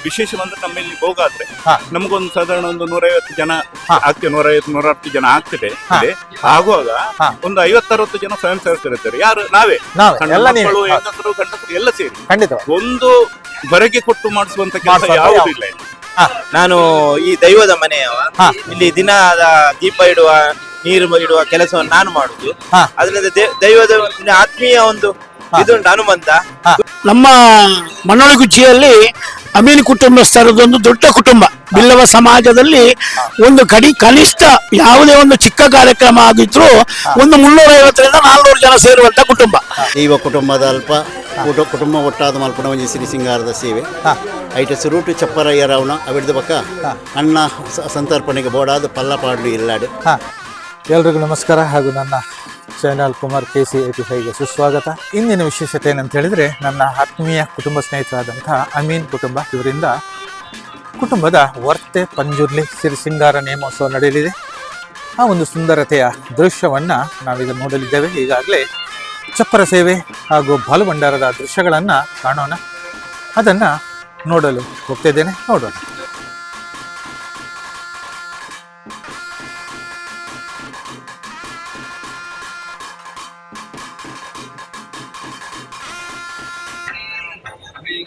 ವಿಶೇಷವಂದ್ರೆ ನಮ್ಮಲ್ಲಿ ಭೋಗಾದ್ರೆ ಹಾ. ನಮಗೊಂದು ಸಾಧಾರಣ ಒಂದು 150 ಜನ ಹಾ. ಆಗ್ತದೆ, 150-160 ಜನ ಆಗ್ತದೆ. ಆಗುವಾಗ ಹಾ. ಒಂದು 50-60 ಜನ ಸ್ವಯಂ ಸೇವಕರಿದ್ದಾರೆ. ಯಾರು? ನಾವೇ, ಸಣ್ಣ ಎಲ್ಲ ನೀವೇ. ಮಕ್ಕಳು, ಹೆಂಗಸರು, ಗಂಡಸರು ಎಲ್ಲ ಸೇರಿ ಖಂಡಿತ ಒಂದು ಹೊರಗೆ ಕೊಟ್ಟು ಮಾಡಿಸುವಂತ ಕೆಲಸ ಯಾವುದಿಲ್ಲ ಇಲ್ಲಿ. ನಾನು ಈ ದೈವದ ಮನೆಯವ. ಹಾ. ಇಲ್ಲಿ ದಿನದ ದೀಪ ಇಡುವ, ನೀರು ಇಡುವ ಕೆಲಸವನ್ನು ನಾನು ಮಾಡುದು. ಹಾ. ಅದರಿಂದ ದೈವದ ಆತ್ಮೀಯ ಒಂದು ಇದೊಂದು ಹನುಮಂತ. ನಮ್ಮ ಮಣ್ಣೊಳಗುಚ್ಚಿಯಲ್ಲಿ ಅಮೀನ್ ಕುಟುಂಬಸ್ಥರದೊಂದು ದೊಡ್ಡ ಕುಟುಂಬ. ಬಿಲ್ಲವ ಸಮಾಜದಲ್ಲಿ ಒಂದು ಕನಿಷ್ಠ ಯಾವುದೇ ಒಂದು ಚಿಕ್ಕ ಕಾರ್ಯಕ್ರಮ ಆಗಿದ್ರು ಒಂದು 350ರಿಂದ 400 ಜನ ಸೇರುವಂತ ಕುಟುಂಬ. ದೈವ ಕುಟುಂಬದ ಅಲ್ಪ ಕುಟುಂಬ ಒಟ್ಟಾದ ಮಲ್ಪನ ಒಂಜಿ ಸಿರಿ ಸಿಂಗಾರದ ಸೇವೆ ಐಟ ಸುರುಟು ಚಪ್ಪರಯ್ಯ ರಾವಣ ಅವಿಡ್ದ ಬಕ್ಕ ಅಣ್ಣ ಸಂತರ್ಪಣೆಗೆ ಬೋಡಾದ ಪಲ್ಲ ಪಾಡ್ಲು ಇಲ್ಲಾಡು. ಎಲ್ರಿಗೂ ನಮಸ್ಕಾರ ಹಾಗೂ ನನ್ನ ಚಾನಲ್ ಕುಮಾರ್ KC85ಗೆ ಸುಸ್ವಾಗತ. ಇಂದಿನ ವಿಶೇಷತೆ ಏನಂತ ಹೇಳಿದ್ರೆ, ನನ್ನ ಆತ್ಮೀಯ ಕುಟುಂಬ ಸ್ನೇಹಿತರಾದಂತಹ ಅಮೀನ್ ಕುಟುಂಬ ಇವರಿಂದ ಕುಟುಂಬದ ವರ್ತೆ ಪಂಜುರ್ಲಿ ಸಿರಿಸಿಂಗಾರ ನೇಮೋತ್ಸವ ನಡೆಯಲಿದೆ. ಆ ಒಂದು ಸುಂದರತೆಯ ದೃಶ್ಯವನ್ನು ನಾವೀಗ ನೋಡಲಿದ್ದೇವೆ. ಈಗಾಗಲೇ ಚಪ್ಪರ ಸೇವೆ ಹಾಗೂ ಬಾಲುಭಂಡಾರದ ದೃಶ್ಯಗಳನ್ನು ಕಾಣೋಣ. ಅದನ್ನು ನೋಡಲು ಹೋಗ್ತಿದ್ದೇನೆ, ನೋಡೋಣ.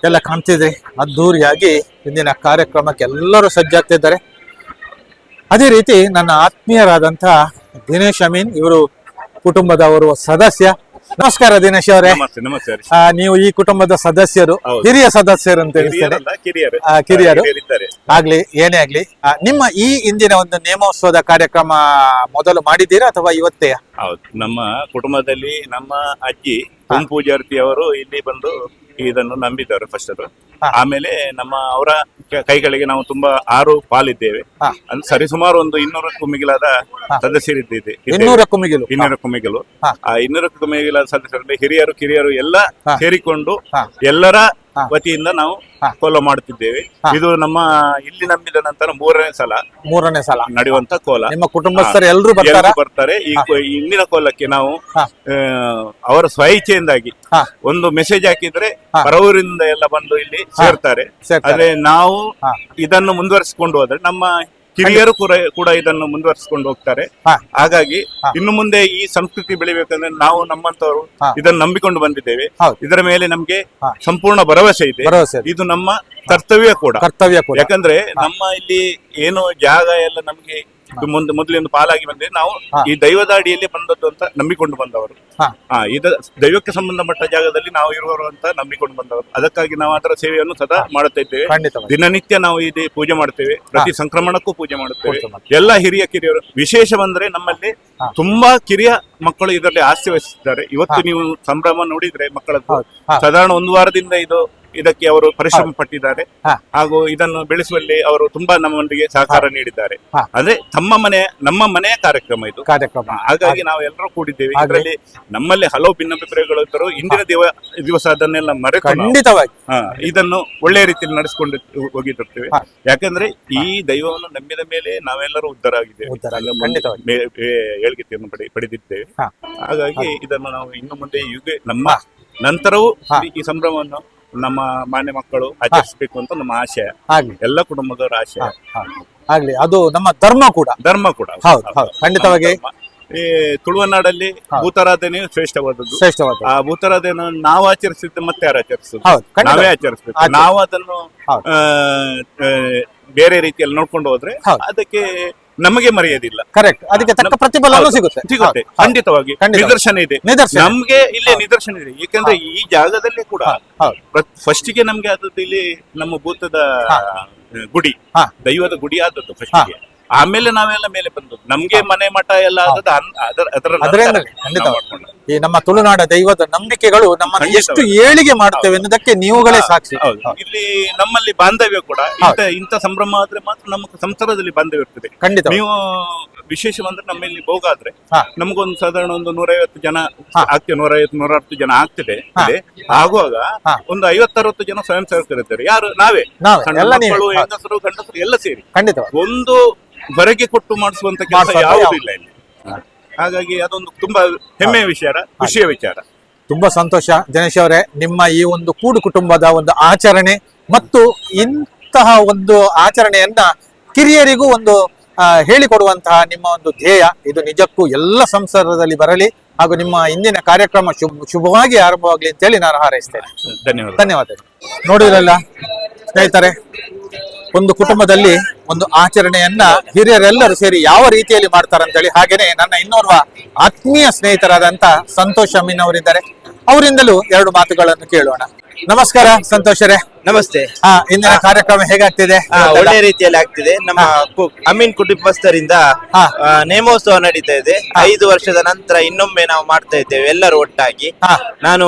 ಎಲ್ಲ ಕಾಣ್ತಿದೆ. ಅದ್ಧೂರಿಯಾಗಿ ಇಂದಿನ ಕಾರ್ಯಕ್ರಮಕ್ಕೆ ಎಲ್ಲರೂ ಸಜ್ಜಾಗ್ತಿದ್ದಾರೆ. ಅದೇ ರೀತಿ ನನ್ನ ಆತ್ಮೀಯರಾದಂತಹ ದಿನೇಶ್ ಅಮೀನ್ ಇವರು ಕುಟುಂಬದವರು ಸದಸ್ಯ. ನಮಸ್ಕಾರ ದಿನೇಶ್ ಅವರೇ. ನಮಸ್ತೆ. ನೀವು ಈ ಕುಟುಂಬದ ಸದಸ್ಯರು, ಹಿರಿಯ ಸದಸ್ಯರು ಅಂತ ಹೇಳ್ತಾರೆ. ಕಿರಿಯರು ಆಗ್ಲಿ, ಏನೇ ಆಗ್ಲಿ. ನಿಮ್ಮ ಈ ಇಂದಿನ ಒಂದು ನೇಮೋತ್ಸವದ ಕಾರ್ಯಕ್ರಮ ಮೊದಲು ಮಾಡಿದ್ದೀರಾ ಅಥವಾ ಇವತ್ತೇ? ಹೌದು, ನಮ್ಮ ಕುಟುಂಬದಲ್ಲಿ ನಮ್ಮ ಅಜ್ಜಿ ಓಂ ಪೂಜಾರ್ತಿ ಅವರು ಇಲ್ಲಿ ಬಂದು ಇದನ್ನು ನಂಬಿದ್ದಾರೆ ಫಸ್ಟ್. ಅದು ಆಮೇಲೆ ನಮ್ಮ ಅವರ ಕೈಗಳಿಗೆ ನಾವು ತುಂಬಾ 6 ಪಾಲಿದ್ದೇವೆ. ಅಂದ್ರೆ ಸರಿಸುಮಾರು ಒಂದು 200ಕ್ಕೂ ಮಿಗಿಲಾದ ಸದಸ್ಯರಿದ್ದೇವೆ. 200ಕ್ಕೂ ಮಿಗಿಲು. 200ಕ್ಕೂ ಮಿಗಿಲು. ಆ 200ಕ್ಕೂ ಮಿಗಿಲಾದ ಸದಸ್ಯರಲ್ಲಿ ಹಿರಿಯರು ಕಿರಿಯರು ಎಲ್ಲ ಸೇರಿಕೊಂಡು ಎಲ್ಲರ ವತಿಯಿಂದ ನಾವು ಕೋಲ ಮಾಡುತ್ತಿದ್ದೇವೆ. ಇದು ನಮ್ಮ ಇಲ್ಲಿ ನಂಬಿದ ನಂತರ ಮೂರನೇ ಸಲ ನಡೆಯುವಂತ ಕೋಲ. ನಿಮ್ಮ ಕುಟುಂಬಸ್ಥರು ಎಲ್ಲರೂ ಬರ್ತಾರೆ. ಈ ಇಂದಿನ ಕೋಲಕ್ಕೆ ನಾವು ಅವರ ಸ್ವಇಚ್ಛೆಯಿಂದಾಗಿ ಒಂದು ಮೆಸೇಜ್ ಹಾಕಿದ್ರೆ ಪರವೂರಿಂದ ಎಲ್ಲ ಬಂದು ಇಲ್ಲಿ ಸೇರ್ತಾರೆ. ಆದ್ರೆ ನಾವು ಇದನ್ನು ಮುಂದುವರಿಸಿಕೊಂಡು ಹೋದ್ರೆ ನಮ್ಮ ಕಿರಿಯರು ಕೂಡ ಇದನ್ನು ಮುಂದುವರಿಸಿಕೊಂಡು ಹೋಗ್ತಾರೆ. ಹಾಗಾಗಿ ಇನ್ನು ಮುಂದೆ ಈ ಸಂಸ್ಕೃತಿ ಬೆಳಿಬೇಕಂದ್ರೆ ನಾವು ನಮ್ಮಂತವರು ಇದನ್ನು ನಂಬಿಕೊಂಡು ಬಂದಿದ್ದೇವೆ. ಇದರ ಮೇಲೆ ನಮ್ಗೆ ಸಂಪೂರ್ಣ ಭರವಸೆ ಇದೆ. ಇದು ನಮ್ಮ ಕರ್ತವ್ಯ ಕೂಡ. ಯಾಕಂದ್ರೆ ನಮ್ಮ ಇಲ್ಲಿ ಏನು ಜಾಗ ಎಲ್ಲ ನಮ್ಗೆ ಮೊದಲಿಂದ ಪಾಲಾಗಿ ಬಂದ್ರೆ ನಾವು ಈ ದೈವದ ಅಡಿಯಲ್ಲಿ ಬಂದದ್ದು ಅಂತ ನಂಬಿಕೊಂಡು ಬಂದವರು. ದೈವಕ್ಕೆ ಸಂಬಂಧಪಟ್ಟ ಜಾಗದಲ್ಲಿ ನಾವು ಇರುವರು ಅಂತ ನಂಬಿಕೊಂಡು ಬಂದವರು. ಅದಕ್ಕಾಗಿ ನಾವು ಅದರ ಸೇವೆಯನ್ನು ಸದಾ ಮಾಡುತ್ತಾ ಇದ್ದೇವೆ. ದಿನನಿತ್ಯ ನಾವು ಇಲ್ಲಿ ಪೂಜೆ ಮಾಡ್ತೇವೆ. ಪ್ರತಿ ಸಂಕ್ರಮಣಕ್ಕೂ ಪೂಜೆ ಮಾಡುತ್ತೇವೆ. ಎಲ್ಲ ಹಿರಿಯ ಕಿರಿಯರು. ವಿಶೇಷವಂದ್ರೆ ನಮ್ಮಲ್ಲಿ ತುಂಬಾ ಕಿರಿಯ ಮಕ್ಕಳು ಇದರಲ್ಲಿ ಆಸ್ತಿ ವಹಿಸಿದ್ದಾರೆ. ಇವತ್ತು ನೀವು ಸಂಭ್ರಮ ನೋಡಿದ್ರೆ ಮಕ್ಕಳದ್ದು ಸಾಧಾರಣ 1 ವಾರದಿಂದ ಇದಕ್ಕೆ ಅವರು ಪರಿಶ್ರಮ ಪಟ್ಟಿದ್ದಾರೆ. ಹಾಗೂ ಇದನ್ನು ಬೆಳೆಸುವಲ್ಲಿ ಅವರು ತುಂಬಾ ನಮ್ಮೊಂದಿಗೆ ಸಹಕಾರ ನೀಡಿದ್ದಾರೆ. ಅಂದ್ರೆ ನಮ್ಮ ಮನೆಯ ಕಾರ್ಯಕ್ರಮ ಇದು. ಹಾಗಾಗಿ ನಾವು ಎಲ್ಲರೂ ಕೂಡಿದ್ದೇವೆ. ಇದರಲ್ಲಿ ನಮ್ಮಲ್ಲಿ ಹಲವು ಭಿನ್ನಾಭಿಪ್ರಾಯಗಳು ಇದ್ದರು. ಇಂದಿನ ದಿವಸ ಅದನ್ನೆಲ್ಲ ಮರೆತು ಇದನ್ನು ಒಳ್ಳೆಯ ರೀತಿಯಲ್ಲಿ ನಡೆಸಿಕೊಂಡು ಹೋಗಿರ್ತೇವೆ. ಯಾಕಂದ್ರೆ ಈ ದೈವವನ್ನು ನಂಬಿದ ಮೇಲೆ ನಾವೆಲ್ಲರೂ ಉದ್ಧಾರ ಆಗಿದ್ದೇವೆ, ಏಳ್ಗೆಯನ್ನು ಪಡೆದಿದ್ದೇವೆ. ಹಾಗಾಗಿ ಇದನ್ನು ನಾವು ಇನ್ನು ಮುಂದೆ ನಮ್ಮ ನಂತರವೂ ಈ ಸಂಭ್ರಮವನ್ನು ನಮ್ಮ ಮಾನ್ಯ ಮಕ್ಕಳು ಆಚರಿಸಬೇಕು ಅಂತ ನಮ್ಮ ಆಶಯ, ಎಲ್ಲ ಕುಟುಂಬದವರ ಆಶಯ ಆಗ್ಲಿ. ಅದು ನಮ್ಮ ಧರ್ಮ ಕೂಡ. ಖಂಡಿತವಾಗಿ. ಈ ತುಳುವನಾಡಲ್ಲಿ ಭೂತಾರಾಧನೆಯು ಶ್ರೇಷ್ಠವಾದದ್ದು. ಆ ಭೂತಾರಾಧನೆ ನಾವು ಆಚರಿಸಿದ್ದು ಮತ್ತೆ ಯಾರು ಆಚರಿಸುದು? ನಾವೇ ಆಚರಿಸ್ಬೇಕು. ನಾವು ಅದನ್ನು ಬೇರೆ ರೀತಿಯಲ್ಲಿ ನೋಡ್ಕೊಂಡು ಹೋದ್ರೆ ಅದಕ್ಕೆ ನಮಗೆ ಮರೆಯೋದಿಲ್ಲ. ಕರೆಕ್ಟ್. ಅದಕ್ಕೆ ತಕ್ಕ ಪ್ರತಿಫಲ ಸಿಗುತ್ತೆ. ಖಂಡಿತವಾಗಿ. ನಿದರ್ಶನ ಇದೆ ನಮ್ಗೆ, ಇಲ್ಲೇ ನಿದರ್ಶನ ಇದೆ. ಯಾಕಂದ್ರೆ ಈ ಜಾಗದಲ್ಲಿ ಕೂಡ ಫಸ್ಟಿಗೆ ನಮ್ಗೆ ಆದದ್ದು ಇಲ್ಲಿ ನಮ್ಮ ಭೂತದ ಗುಡಿ, ದೈವದ ಗುಡಿ ಆದದ್ದು ಫಸ್ಟಿಗೆ. ಆಮೇಲೆ ನಾವೆಲ್ಲ ಮೇಲೆ ಬಂದದ್ದು. ನಮ್ಗೆ ಮನೆ ಮಠ ಎಲ್ಲ ಈ ನಮ್ಮ ತುಳುನಾಡ ದೈವದ ನಂಬಿಕೆಗಳು ನಮ್ಮನ್ನು ಎಷ್ಟು ಏಳಿಗೆ ಮಾಡುತ್ತೇವೆ ಅನ್ನೋದಕ್ಕೆ ನೀವುಗಳೇ ಸಾಕ್ಷಿ. ಇಲ್ಲಿ ನಮ್ಮಲ್ಲಿ ಬಾಂಧವ್ಯ ಕೂಡ ಇಂಥ ಸಂಭ್ರಮ ಆದ್ರೆ ಮಾತ್ರ ನಮ್ಮ ಸಂಸಾರದಲ್ಲಿ ಬಾಂಧವ್ಯ ಇರ್ತದೆ. ಖಂಡಿತ. ನೀವು ವಿಶೇಷವಂದ್ರೆ ನಮ್ಮಲ್ಲಿ ಭೋಗಾದ್ರೆ ನಮಗೊಂದು ಸಾಧಾರಣ ಒಂದು 150 ಜನ ಆಗ್ತದೆ, 150-160 ಜನ ಆಗ್ತದೆ. ಆಗುವಾಗ ಒಂದು 50-60 ಜನ ಸ್ವಯಂ ಸೇವಕರಿದ್ದಾರೆ. ಯಾರು? ನಾವೇ, ಸಣ್ಣ ಮಕ್ಕಳು, ಹೆಂಗಸರು, ಗಂಡಸರು ಎಲ್ಲ ಸೇರಿ ಒಂದು ಹೊರಗೆ ಕೊಟ್ಟು ಮಾಡಿಸುವಂತ ಕೆಲಸ ಯಾವುದಿಲ್ಲ ಇಲ್ಲಿ. ಹಾಗಾಗಿ ಅದೊಂದು ತುಂಬಾ ಹೆಮ್ಮೆಯ ವಿಚಾರ, ಖುಷಿಯ ವಿಚಾರ. ತುಂಬಾ ಸಂತೋಷ ದಿನೇಶ್ ಅವರೇ. ನಿಮ್ಮ ಈ ಒಂದು ಕೂಡು ಕುಟುಂಬದ ಒಂದು ಆಚರಣೆ ಮತ್ತು ಇಂತಹ ಒಂದು ಆಚರಣೆಯನ್ನ ಕಿರಿಯರಿಗೂ ಒಂದು ಹೇಳಿಕೊಡುವಂತಹ ನಿಮ್ಮ ಒಂದು ಧ್ಯೇಯ ಇದು ನಿಜಕ್ಕೂ ಎಲ್ಲ ಸಂಸಾರದಲ್ಲಿ ಬರಲಿ ಹಾಗೂ ನಿಮ್ಮ ಇಂದಿನ ಕಾರ್ಯಕ್ರಮ ಶುಭವಾಗಿ ಆರಂಭವಾಗಲಿ ಅಂತೇಳಿ ನಾನು ಹಾರೈಸ್ತೇನೆ. ಧನ್ಯವಾದಗಳು. ನೋಡಿರಲ್ಲ ಸ್ನೇಹಿತರೆ, ಒಂದು ಕುಟುಂಬದಲ್ಲಿ ಒಂದು ಆಚರಣೆಯನ್ನ ಹಿರಿಯರೆಲ್ಲರೂ ಸೇರಿ ಯಾವ ರೀತಿಯಲ್ಲಿ ಮಾಡ್ತಾರಂತೇಳಿ, ಹಾಗೇನೆ ನನ್ನ ಇನ್ನೋರ್ವ ಆತ್ಮೀಯ ಸ್ನೇಹಿತರಾದಂತ ಸಂತೋಷ್ ಅಮೀನ್ ಅವರಿದ್ದಾರೆ. ಅವರಿಂದಲೂ ಎರಡು ಮಾತುಗಳನ್ನು ಕೇಳೋಣ. ನಮಸ್ಕಾರ ಸಂತೋಷರೇ. ನಮಸ್ತೆ. ಇಂದಿನ ಕಾರ್ಯಕ್ರಮ ಹೇಗಾಗ್ತಿದೆ? ಒಳ್ಳೆ ರೀತಿಯಲ್ಲಿ ಆಗ್ತಿದೆ. ನಮ್ಮ ಅಮೀನ್ ಕುಟುಂಬಸ್ಥರಿಂದ ನೇಮೋತ್ಸವ ನಡೀತಾ ಇದೆ. 5 ವರ್ಷದ ನಂತರ ಇನ್ನೊಮ್ಮೆ ನಾವು ಮಾಡ್ತಾ ಇದ್ದೇವೆ ಎಲ್ಲರೂ ಒಟ್ಟಾಗಿ. ನಾನು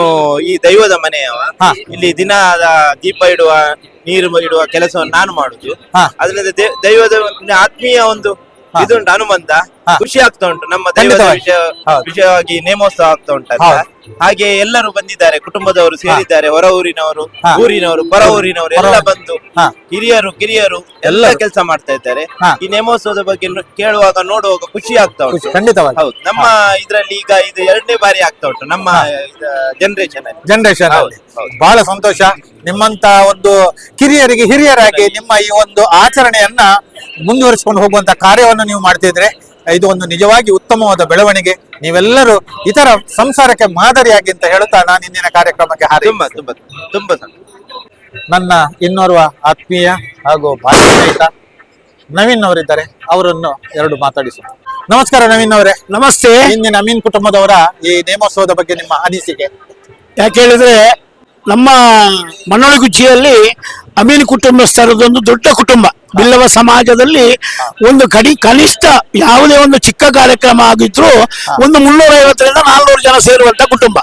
ಈ ದೈವದ ಮನೆಯವ. ಇಲ್ಲಿ ದಿನದ ದೀಪ ಇಡುವ, ನೀರು ಇಡುವ ಕೆಲಸವನ್ನು ನಾನು ಮಾಡುದು. ಅದರಿಂದ ದೈವದ ಆತ್ಮೀಯ ಒಂದು ಇದುಂಟು ಅನುಬಂಧ, ಖುಷಿ ಆಗ್ತಾ ಉಂಟು. ನಮ್ಮ ದೈವದ ವಿಷಯವಾಗಿ ನೇಮೋತ್ಸವ ಆಗ್ತಾ ಉಂಟಂತ. ಹಾಗೆ ಎಲ್ಲರೂ ಬಂದಿದ್ದಾರೆ, ಕುಟುಂಬದವರು ಸೇರಿದ್ದಾರೆ, ಹೊರ ಊರಿನವರು, ಊರಿನವರು, ಪರ ಊರಿನವರು ಎಲ್ಲ ಬಂದು ಹಿರಿಯರು ಕಿರಿಯರು ಎಲ್ಲ ಕೆಲಸ ಮಾಡ್ತಾ ಇದ್ದಾರೆ. ಈ ನೇಮೋತ್ಸವದ ಬಗ್ಗೆ ಕೇಳುವಾಗ ನೋಡುವಾಗ ಖುಷಿ ಆಗ್ತಾ ಉಂಟು. ಖಂಡಿತವಾಗಿ ಹೌದು. ನಮ್ಮ ಇದ್ರಲ್ಲಿ ಈಗ ಇದು 2ನೇ ಬಾರಿ ಆಗ್ತಾ ಉಂಟು ನಮ್ಮ ಜನರೇಷನ್ ಅಲ್ಲಿ. ಬಹಳ ಸಂತೋಷ. ನಿಮ್ಮಂತ ಒಂದು ಕಿರಿಯರಿಗೆ ಹಿರಿಯರಾಗಿ ನಿಮ್ಮ ಈ ಒಂದು ಆಚರಣೆಯನ್ನ ಮುಂದುವರಿಸಿಕೊಂಡು ಹೋಗುವಂತ ಕಾರ್ಯವನ್ನು ನೀವು ಮಾಡ್ತಿದ್ರೆ ಇದು ಒಂದು ನಿಜವಾಗಿ ಉತ್ತಮವಾದ ಬೆಳವಣಿಗೆ. ನೀವೆಲ್ಲರೂ ಇತರ ಸಂಸಾರಕ್ಕೆ ಮಾದರಿಯಾಗಿ ಅಂತ ಹೇಳುತ್ತಾ ನಾನು ಇಂದಿನ ಕಾರ್ಯಕ್ರಮಕ್ಕೆ ತುಂಬಾ ನನ್ನ ಇನ್ನೋರ್ವ ಆತ್ಮೀಯ ಹಾಗೂ ಬಾಲ್ಯ ಸ್ನೇಹಿತ ನವೀನ್ ಅವರಿದ್ದಾರೆ. ಅವರನ್ನು ಎರಡು ಮಾತಾಡಿಸೋಣ. ನಮಸ್ಕಾರ ನವೀನ್ ಅವರೇ. ನಮಸ್ತೆ. ಇಂದಿನ ಅಮೀನ್ ಕುಟುಂಬದವರ ಈ ನೇಮೋತ್ಸವದ ಬಗ್ಗೆ ನಿಮ್ಮ ಅನಿಸಿಕೆ? ಯಾಕೆ ಹೇಳಿದ್ರೆ, ನಮ್ಮ ಮಣ್ಣೊಳಗುಚ್ಚಿಯಲ್ಲಿ ಅಮೀನ್ ಕುಟುಂಬಸ್ಥರದೊಂದು ದೊಡ್ಡ ಕುಟುಂಬ. ಬಿಲ್ಲವ ಸಮಾಜದಲ್ಲಿ ಒಂದು ಕನಿಷ್ಠ ಯಾವುದೇ ಒಂದು ಚಿಕ್ಕ ಕಾರ್ಯಕ್ರಮ ಆಗಿದ್ರು ಒಂದು 350ರಿಂದ 400 ಜನ ಸೇರುವಂತ ಕುಟುಂಬ.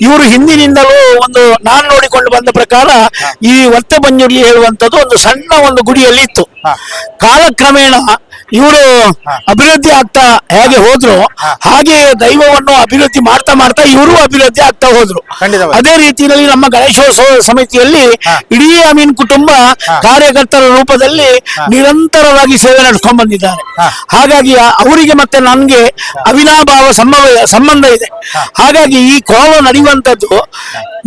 ಇವರು ಹಿಂದಿನಿಂದಲೂ ಒಂದು ನಾನು ನೋಡಿಕೊಂಡು ಬಂದ ಪ್ರಕಾರ ಈ ಒತ್ತೆ ಬಂಜುರ್ಲಿ ಹೇಳುವಂತದ್ದು ಒಂದು ಸಣ್ಣ ಒಂದು ಗುಡಿಯಲ್ಲಿ ಇತ್ತು. ಕಾಲಕ್ರಮೇಣ ಇವರು ಅಭಿವೃದ್ಧಿ ಆಗ್ತಾ ಹೇಗೆ ಹೋದ್ರು ಹಾಗೆ ದೈವವನ್ನು ಅಭಿವೃದ್ಧಿ ಮಾಡ್ತಾ ಮಾಡ್ತಾ ಇವರು ಅಭಿವೃದ್ಧಿ ಆಗ್ತಾ ಹೋದ್ರು. ಅದೇ ರೀತಿಯಲ್ಲಿ ನಮ್ಮ ಗಣೇಶೋತ್ಸವ ಸಮಿತಿಯಲ್ಲಿ ಇಡೀ ಅಮೀನ್ ಕುಟುಂಬ ಕಾರ್ಯಕರ್ತರ ರೂಪದಲ್ಲಿ ನಿರಂತರವಾಗಿ ಸೇವೆ ನಡೆಸ್ಕೊಂಡ್ ಬಂದಿದ್ದಾರೆ. ಹಾಗಾಗಿ ಅವರಿಗೆ ಮತ್ತೆ ನನ್ಗೆ ಅವಿನಾಭಾವ ಸಂಬಂಧ ಇದೆ. ಹಾಗಾಗಿ ಈ ಕೋಲ ನಡೆಯುವಂತದ್ದು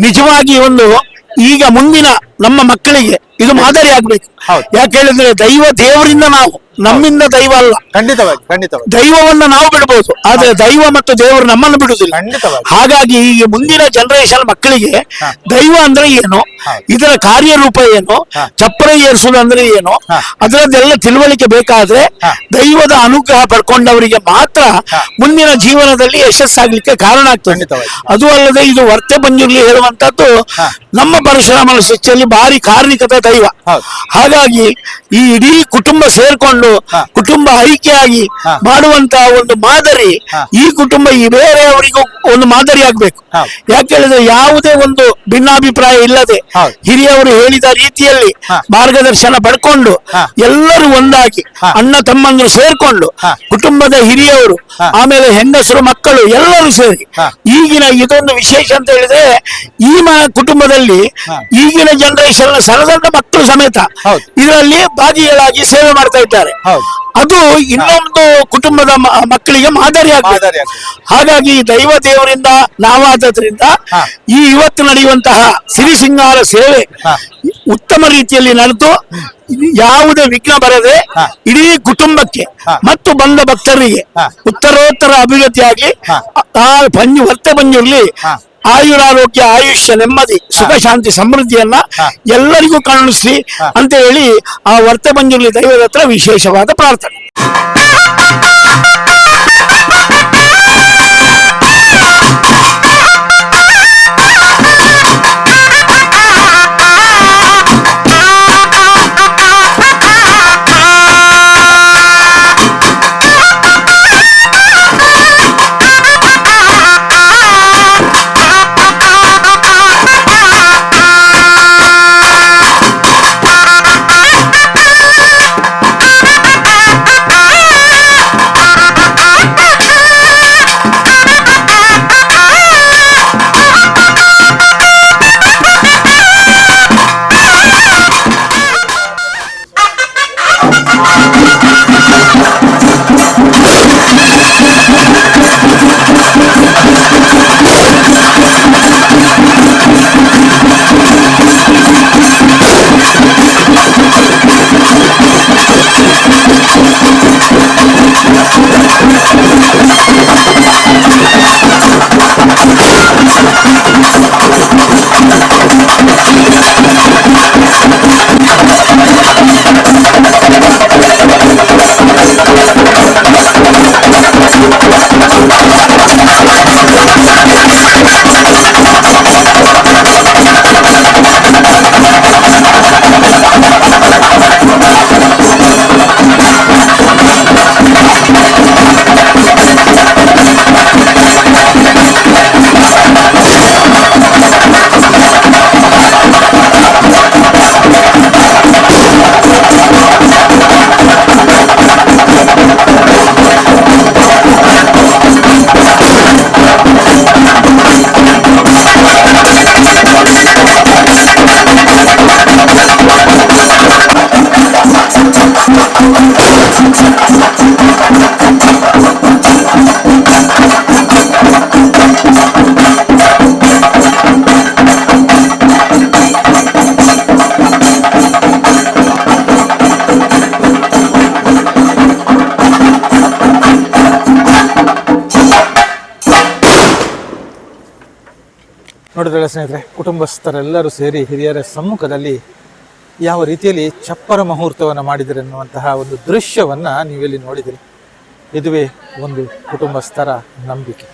ನಿಜವಾಗಿ ಒಂದು ಈಗ ಮುಂದಿನ ನಮ್ಮ ಮಕ್ಕಳಿಗೆ ಇದು ಮಾದರಿ ಆಗ್ಬೇಕು. ಯಾಕೆ ಹೇಳಿದ್ರೆ ದೇವರಿಂದ ನಾವು, ನಮ್ಮಿಂದ ದೈವ ಅಲ್ಲ. ಖಂಡಿತವಾಗಿ ದೈವವನ್ನ ನಾವು ಬಿಡಬಹುದು, ಆದ್ರೆ ದೈವ ಮತ್ತು ದೇವರು ನಮ್ಮನ್ನು ಬಿಡುವುದಿಲ್ಲ. ಹಾಗಾಗಿ ಈ ಮುಂದಿನ ಜನರೇಷನ್ ಮಕ್ಕಳಿಗೆ ದೈವ ಅಂದ್ರೆ ಏನು, ಇದರ ಕಾರ್ಯರೂಪ ಏನು, ಚಪ್ಪರ ಏರಿಸುವುದು ಅಂದ್ರೆ ಏನು, ಅದರದ್ದೆಲ್ಲ ತಿಳುವಳಿಕೆ ಬೇಕಾದ್ರೆ ದೈವದ ಅನುಗ್ರಹ ಪಡ್ಕೊಂಡವರಿಗೆ ಮಾತ್ರ ಮುಂದಿನ ಜೀವನದಲ್ಲಿ ಯಶಸ್ಸಾಗ್ಲಿಕ್ಕೆ ಕಾರಣ ಆಗ್ತದೆ. ಅದು ಅಲ್ಲದೆ ಇದು ವರ್ತೆ ಬಂಜುರ್ಲಿ ಹೇಳುವಂತದ್ದು ನಮ್ಮ ಪರಶುರಾಮನ ಸೃಷ್ಟಿಯಲ್ಲಿ ಭಾರಿ ಕಾರಣಿಕದ ದೈವ. ಹಾಗಾಗಿ ಈ ಇಡೀ ಕುಟುಂಬ ಸೇರ್ಕೊಂಡು ಕುಟುಂಬ ಐಕ್ಯಾಗಿ ಮಾಡುವಂತ ಒಂದು ಮಾದರಿ ಈ ಕುಟುಂಬ ಈ ಬೇರೆಯವರಿಗೂ ಒಂದು ಮಾದರಿ ಆಗ್ಬೇಕು. ಯಾಕೆ ಹೇಳಿದ್ರೆ ಯಾವುದೇ ಒಂದು ಭಿನ್ನಾಭಿಪ್ರಾಯ ಇಲ್ಲದೆ ಹಿರಿಯವರು ಹೇಳಿದ ರೀತಿಯಲ್ಲಿ ಮಾರ್ಗದರ್ಶನ ಪಡ್ಕೊಂಡು ಎಲ್ಲರೂ ಒಂದಾಗಿ ಅಣ್ಣ ತಮ್ಮಂದ್ರು ಸೇರ್ಕೊಂಡು ಕುಟುಂಬದ ಹಿರಿಯವರು ಆಮೇಲೆ ಹೆಂಗಸರು ಮಕ್ಕಳು ಎಲ್ಲರೂ ಸೇರಿ ಈಗಿನ ಇದೊಂದು ವಿಶೇಷ ಅಂತ ಹೇಳಿದ್ರೆ ಈ ಕುಟುಂಬದಲ್ಲಿ ಈಗಿನ ಜನರೇಷನ್ ಸಣ್ಣದೊಡ್ಡ ಮಕ್ಕಳು ಸಮೇತ ಇದರಲ್ಲಿ ಭಾಗಿಗಳಾಗಿ ಸೇವೆ ಮಾಡ್ತಾ ಇದ್ದಾರೆ. ಅದು ಇನ್ನೊಂದು ಕುಟುಂಬದ ಮಕ್ಕಳಿಗೆ ಮಾದರಿ ಆಗ್ತದೆ. ಹಾಗಾಗಿ ದೈವ ದೇವರಿಂದ ನಾವಾದ್ರಿಂದ ಈ ಇವತ್ತು ನಡೆಯುವಂತಹ ಸಿರಿ ಸಿಂಗಾರ ಸೇವೆ ಉತ್ತಮ ರೀತಿಯಲ್ಲಿ ನಡೆದು ಯಾವುದೇ ವಿಘ್ನ ಬರದೆ ಇಡೀ ಕುಟುಂಬಕ್ಕೆ ಮತ್ತು ಬಂದ ಭಕ್ತರಿಗೆ ಉತ್ತರೋತ್ತರ ಅಭಿವೃದ್ಧಿಯಾಗಿ ಆ ವರ್ತೆ ಬಂಜುರ್ಲಿ ಆಯುರಾರೋಗ್ಯ ಆಯುಷ್ಯ ನೆಮ್ಮದಿ ಸುಖ ಶಾಂತಿ ಸಮೃದ್ಧಿಯನ್ನ ಎಲ್ಲರಿಗೂ ಕಾಣಿಸ್ಲಿ ಅಂತ ಹೇಳಿ ಆ ವರ್ತೆ ಬಂಜುರ್ಲಿ ದೈವದ ಹತ್ರ ವಿಶೇಷವಾದ ಪ್ರಾರ್ಥನೆ. ನೋಡಿದ್ರೆ ಸ್ನೇಹಿತರೆ, ಕುಟುಂಬಸ್ಥರೆಲ್ಲರೂ ಸೇರಿ ಹಿರಿಯರ ಸಮ್ಮುಖದಲ್ಲಿ ಯಾವ ರೀತಿಯಲ್ಲಿ ಚಪ್ಪರ ಮುಹೂರ್ತವನ್ನು ಮಾಡಿದರೆ ಅನ್ನುವಂತಹ ಒಂದು ದೃಶ್ಯವನ್ನು ನೀವಿಲ್ಲಿ ನೋಡಿದಿರಿ. ಇದುವೇ ಒಂದು ಕುಟುಂಬಸ್ಥರ ನಂಬಿಕೆ.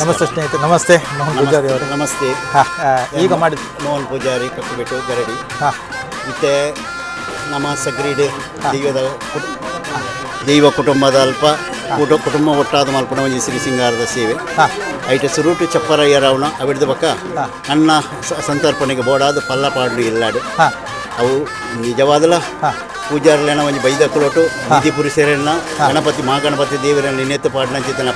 ನಮಸ್ತೆ ಸ್ನೇಹಿತರೆ, ನಮಸ್ತೆ ಮೋಹನ್ ಪೂಜಾರಿ ಅವರೇ. ನಮಸ್ತೆ. ಈಗ ಮಾಡಿದ ಮೋಹನ್ ಪೂಜಾರಿ ಕಕ್ಕುಬೆಟ್ಟು ಗರಡಿ. ಮತ್ತೆ ನಮ್ಮ ಸಗ್ರೀಡ್ ದೈವ ಕುಟುಂಬದ ಅಲ್ಪ ಕುಟುಂಬ ಒಟ್ಟಾದ ಮಲ್ಪನ ಒಂಜಿ ಶ್ರೀ ಸಿಂಗಾರದ ಸೇವೆ ಐಟ ಸುರುಟು ಚಪ್ಪರಯ್ಯ ರಾವಣ ಅವಿಡ್ದ ಬಕ್ಕ ಅನ್ನ ಸಂತರ್ಪಣೆಗೆ ಬೋಡಾದ ಪಲ್ಲ ಪಾಡು ಇಲ್ಲಾಡು ಅವು ನಿಜವಾದಲ ಪೂಜಾರಲೇನ ಒಂಜಿ ಬೈದಕ್ಕಲೋಟು ನಿಧಿ ಪುರುಷರನ್ನ ಗಣಪತಿ ಮಹಾಗಣಪತಿ ದೇವರನ್ನ ನಿನ್ನೆತ್ತು ಪಾಡ್ನಂಚಿತನ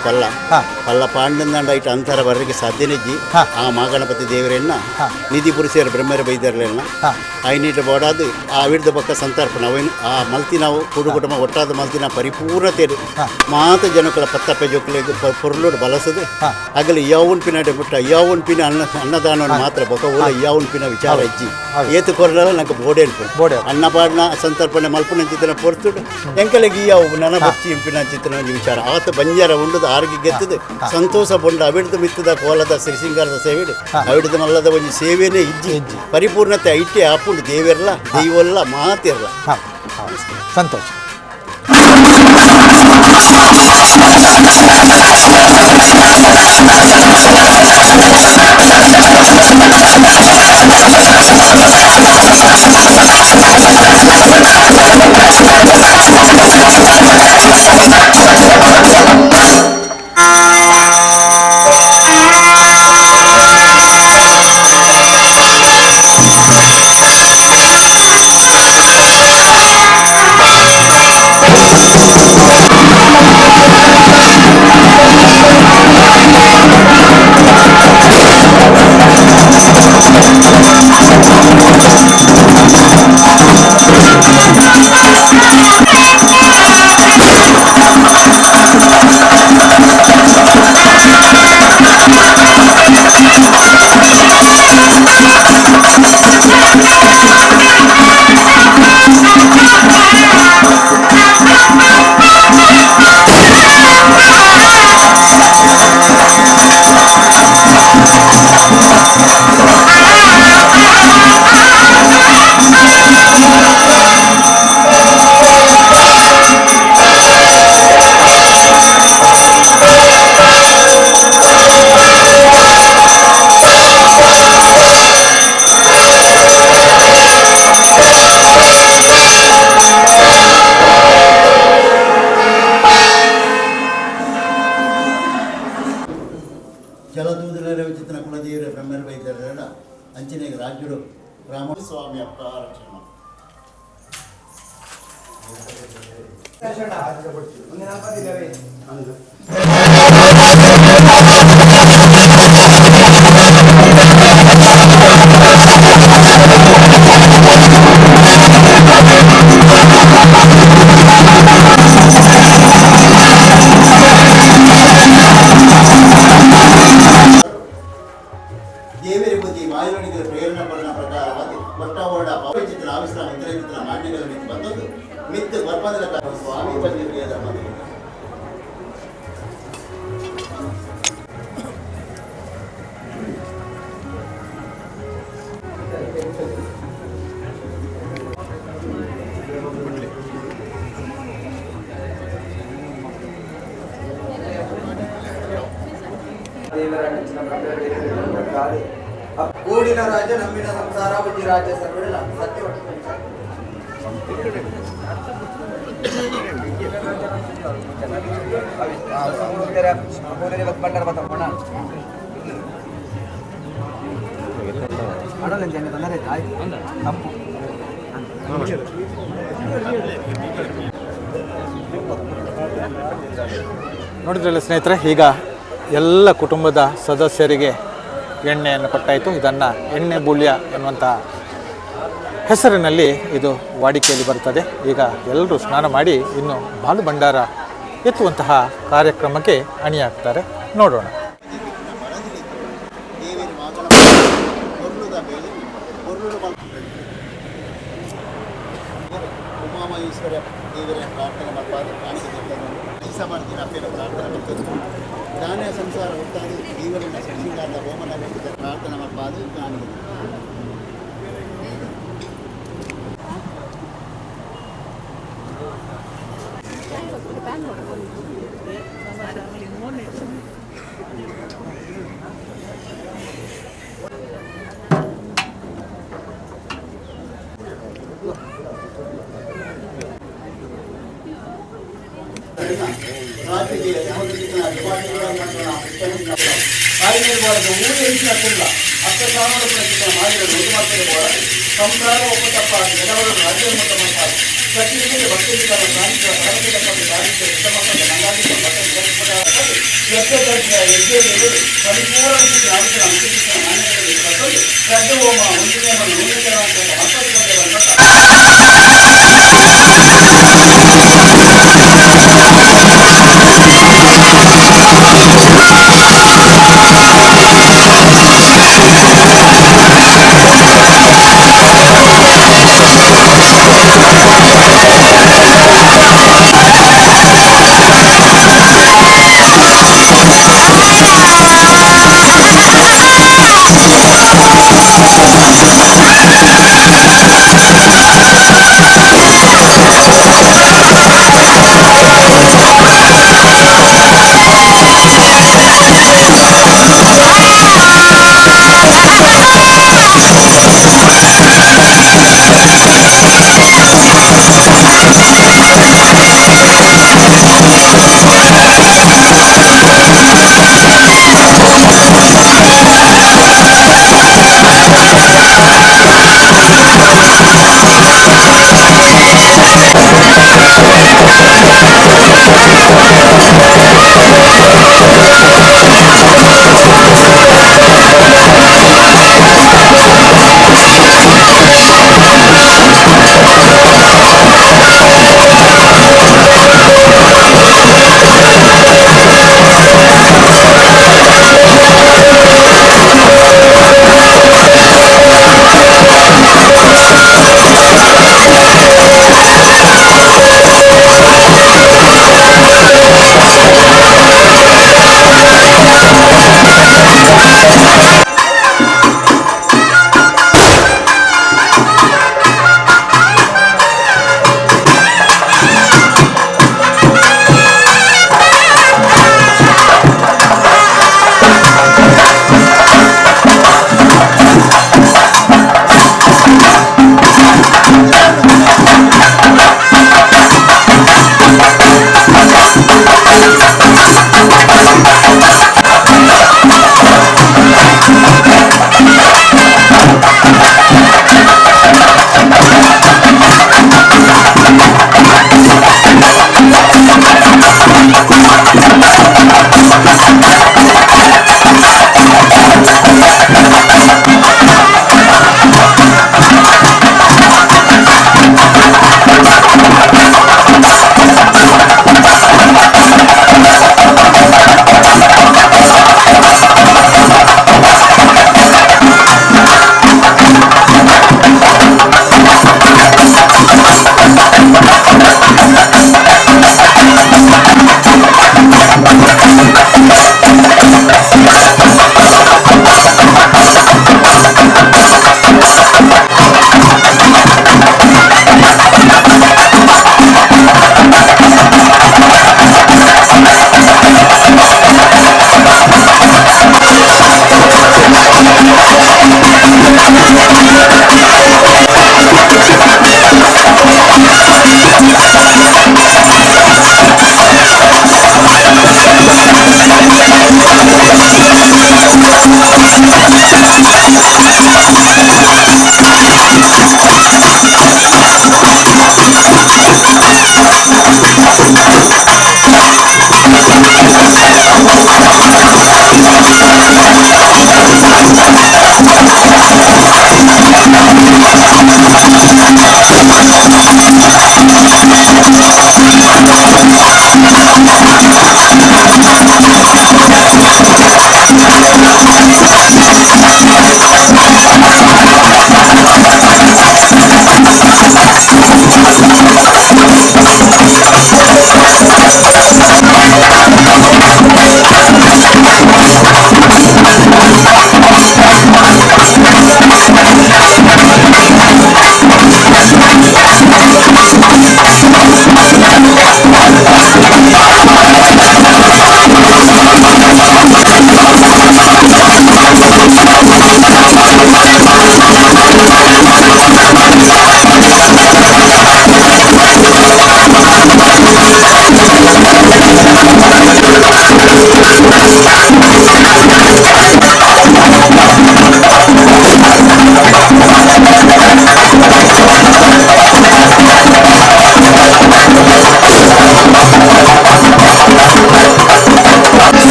ಪಲ್ಲ ಪಾಂಡಂದ ಐಟ ಅಂತರ ಬರಲಿಕ್ಕೆ ಸಾಧ್ಯನಿಜ್ಜಿ ಆ ಮಹಾಗಣಪತಿ ದೇವರನ್ನ ನಿಧಿ ಪುರುಷರ ಬ್ರಹ್ಮರ ಬೈದರ್ಲೇನ ಐನೀಟ ಬೋಡಾದು ಆ ಅವಿಡ್ದ ಬಕ್ಕ ಸಂತರ್ಪಣೆ ಅವೇನು ಆ ಮಲ್ತಿ ನಾವು ಕುಟುಂಬ ಒಟ್ಟಾದ ಮಲ್ತಿನ ಪರಿಪೂರ್ಣತೆ ಮಾತ ಜನಕುಲ ಪತ್ತಪ್ಪೆ ಜೋಕುಲಿಗೆ ಪೊರ್ಲೋಡು ಬಲಸದು ಆಗಲಿ ಯಾವನ್ ಪಿನ ಬಿಟ್ಟ ಯಾವನ್ ಪಿನ ಅನ್ನದಾನವನ್ನು ಮಾತ್ರ ಬೊಕ ಓಲ ಯಾವನ್ ಪಿನ ವಿಚಾರ ಇಜ್ಜಿ ಏತು ಕೊರಲ ನಂಗೆ ಬೋಡೆ ಅನ್ಕೊಂಡು ಅನ್ನಪಾಡ್ನ ಸಂತರ್ಪಣೆ ಮಲ್ಪನ ಚಿತ್ರನ ಪೊರ್ತುಡು ಎಂಕಲಿಗೆ ಯಾವು ನನ್ನ ಬಚ್ಚಿ ಇಂಪಿನ ಚಿತ್ರನ ವಿಚಾರ ಆತ ಬಂಜಾರ ಉಂಡದ ಆರೋಗ್ಯ ಗೆದ್ದದು ಸಂತೋಷ ಬೊಂಡ ಅವಿಡ್ದು ಮಿತ್ತದ ಕೋಲದ ಶ್ರೀಸಿಂಗಾರದ ಸೇವೆಡು ಅವಿಡ್ದು ಮಲ್ಲದ ಒಂದು ಸೇವೆನೇ ಇಜ್ಜಿ ಪರಿಪೂರ್ಣತೆ ಐಟೆ ಆಪುಂಡು ದೇವೆರ್ಲ ದೈವಲ್ಲ ಮಾತಿರಲ್ಲ. ಸಂತೋಷ. ಜಲದೂದರ ವಿಚಿತ್ರ ಕುಲದೇವರ ಬ್ರಹ್ಮರ ವೈದ್ಯರ ಅಂಚನೆಗೆ ರಾಜ್ಯರು ರಾಮ ಸ್ವಾಮಿ ಅಪ್ಪ ರಕ್ಷಣ ದೇವರ ಬುದ್ಧಿ ವಾಯುವಣಿಗೆ ಪ್ರೇರಣೆ ಪಡಿನ ಪ್ರಕಾರವಾಗಿ ಒಟ್ಟಾವೋಡ ಪವಿತ್ರ ಆವಿಷ್ಕಾರ ಇತರ ಚಿತ್ರ ನಾಣ್ಯಗಳಲ್ಲಿ ಬಂದದ್ದು ಮಿತ್ತು ಬರ್ಪದರ ಸ್ವಾಮಿ ಬಂದಿರಿಯದ ಮದುವೆ ಕೂಡಿನ ರಾಜ್ಯ ನಮ್ಮಿನ ಸಂಸಾರ ಬುದ್ಧಿ ರಾಜ್ಯ ಸರ್ವಲ್ಲ ಸತ್ಯ ಬಂಡರ ನೋಡಿದ್ರಲ್ಲ ಸ್ನೇಹಿತರೆ, ಈಗ ಎಲ್ಲ ಕುಟುಂಬದ ಸದಸ್ಯರಿಗೆ ಎಣ್ಣೆಯನ್ನು ಕೊಟ್ಟಾಯಿತು. ಇದನ್ನು ಎಣ್ಣೆ ಬುಳ್ಯ ಎನ್ನುವಂಥ ಹೆಸರಿನಲ್ಲಿ ಇದು ವಾಡಿಕೆಯಲ್ಲಿ ಬರ್ತದೆ. ಈಗ ಎಲ್ಲರೂ ಸ್ನಾನ ಮಾಡಿ ಇನ್ನು ಬಾಲು ಭಂಡಾರ ಎತ್ತುವಂತಹ ಕಾರ್ಯಕ್ರಮಕ್ಕೆ ಅಣಿಯಾಗ್ತಾರೆ. ನೋಡೋಣ. ಉಮಾಮಹೇಶ್ವರ ದೇವರ ಪ್ರಾರ್ಥನೆ ಮಾಡ್ಬಾರ್ದು ಕಾಣಿಕೆ ಮಾಡ್ತೀನಿ ಅಪ್ಪೇನ ಪ್ರಾರ್ಥನೆ ಮಾಡ್ತದೆ. ದಾನ ಸಂಸಾರ ಹೊತ್ತಾಗಿ ದೇವರನ್ನ ಶೃಂಗಾರದ ಹೋಮನ ಪ್ರಾರ್ಥನೆ ಮಾಡ್ಬಾರ್ದು ಕಾಣಿಕೆ.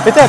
Itu ya,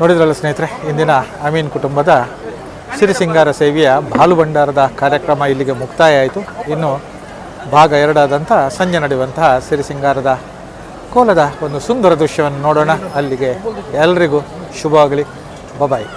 ನೋಡಿದ್ರಲ್ಲ ಸ್ನೇಹಿತರೆ, ಇಂದಿನ ಅಮೀನ್ ಕುಟುಂಬದ ಸಿರಿಸಿಂಗಾರ ಸೇವೆಯ ಬಾಲು ಭಂಡಾರದ ಕಾರ್ಯಕ್ರಮ ಇಲ್ಲಿಗೆ ಮುಕ್ತಾಯ ಆಯಿತು. ಇನ್ನು ಭಾಗ 2 ಆದಂಥ ಸಂಜೆ ನಡೆಯುವಂತಹ ಸಿರಿಸಿಂಗಾರದ ಕೋಲದ ಒಂದು ಸುಂದರ ದೃಶ್ಯವನ್ನು ನೋಡೋಣ. ಅಲ್ಲಿಗೆ ಎಲ್ರಿಗೂ ಶುಭವಾಗಲಿ. ಬಾಯ್.